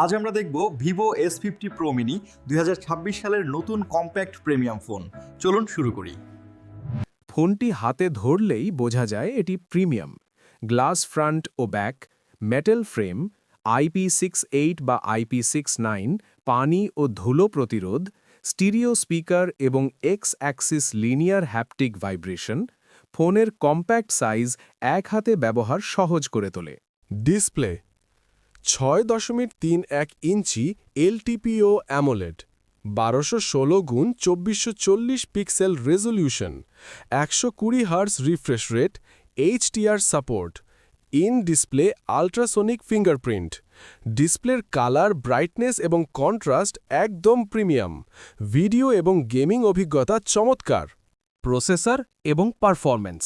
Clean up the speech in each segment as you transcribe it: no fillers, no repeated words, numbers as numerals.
আজ আমরা দেখব ভিভো S50 Pro Mini 2026 সালের নতুন কম্প্যাক্ট প্রিমিয়াম ফোন। চলুন শুরু করি। ফোনটি হাতে ধরলেই বোঝা যায় এটি প্রিমিয়াম। গ্লাস ফ্রন্ট ও ব্যাক, মেটাল ফ্রেম, IP68 বা IP69, পানি ও ধুলো প্রতিরোধ, স্টিরিও স্পিকার এবং X Axis linear haptic vibration ফোনের কম্প্যাক্ট সাইজ এক হাতে ব্যবহার সহজ করে তোলে। Display 6.31 inch LTPO AMOLED, 1216x2440 pixel resolution, 120 hertz refresh rate, HDR support, in display ultrasonic fingerprint. ডিসপ্লের কালার, ব্রাইটনেস এবং কন্ট্রাস্ট একদম প্রিমিয়াম। ভিডিও এবং গেমিং অভিজ্ঞতা চমৎকার। প্রসেসর এবং পারফরম্যান্স: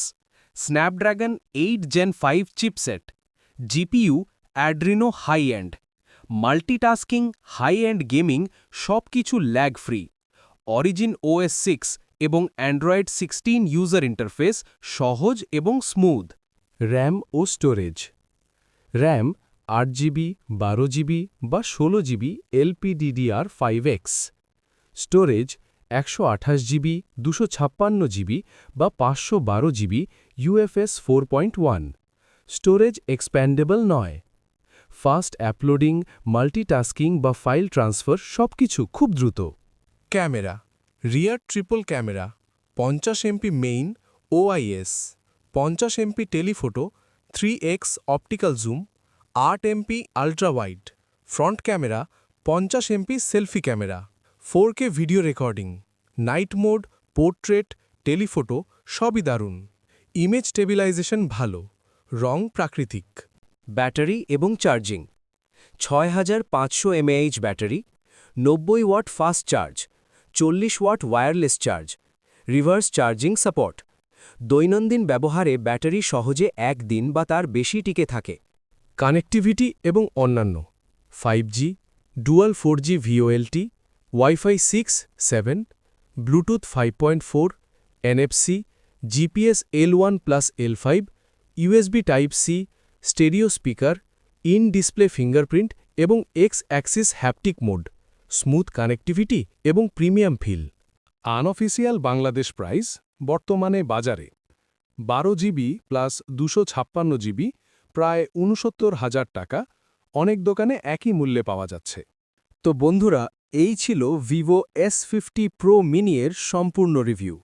স্ন্যাপড্রাগন 8 Gen 5 চিপসেট, GPU Adreno high end, multitasking, high end gaming সবকিছু lag free. Origin OS 6 এবং অ্যান্ড্রয়েড 16 ইউজার ইন্টারফেস সহজ এবং স্মুথ। র্যাম ও স্টোরেজ: র্যাম 8GB, 12GB বা 16GB LPDDR5X, storage 128GB, 256GB বা 512GB UFS 4.1, স্টোরেজ এক্সপ্যান্ডেবল নয়। Fast uploading, multitasking বা file transfer সবকিছু খুব দ্রুত। Camera: rear triple camera, 50MP main OIS, 50MP telephoto, 3x optical zoom, 8MP ultra wide. Front camera 50MP selfie camera, 4K video recording, night mode, portrait, telephoto সবই দারুণ। Image stabilization ভালো, রং প্রাকৃতিক। Battery এবং charging: 6500 mAh battery, 90 watt fast charge, 40 watt wireless charge, reverse charging support. দৈনন্দিন ব্যবহারে battery সহজে একদিন বা তার বেশি টিকে থাকে। কানেক্টিভিটি এবং অন্যান্য: 5G, dual 4G VoLT, WiFi 6-7, Bluetooth 5.4, NFC, GPS L1+L5, USB Type-C, stereo speaker, in display fingerprint এবং X axis haptic mode, smooth connectivity এবং premium feel. Unofficial Bangladesh price বর্তমানে বাজারে 12GB প্লাস 256GB প্রায় 69,000 টাকা। অনেক দোকানে একই মূল্যে পাওয়া যাচ্ছে। তো বন্ধুরা, এই ছিল ভিভো S50 Pro Mini এর সম্পূর্ণ review.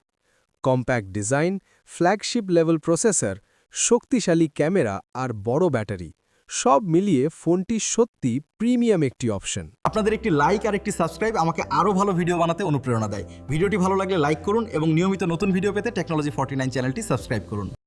Compact design, flagship level processor, শক্তিশালী ক্যামেরা আর বড় ব্যাটারি সব মিলিয়ে ফোনটি সত্যি প্রিমিয়াম একটি অপশন। আপনাদের একটি লাইক আর একটি সাবস্ক্রাইব আমাকে আরও ভালো ভিডিও বানাতে অনুপ্রেরণা দেয়। ভিডিওটি ভালো লাগলে লাইক করুন এবং নিয়মিত নতুন ভিডিও পেতে টেকনোলজি 49 চ্যানেলটি সাবস্ক্রাইব করুন।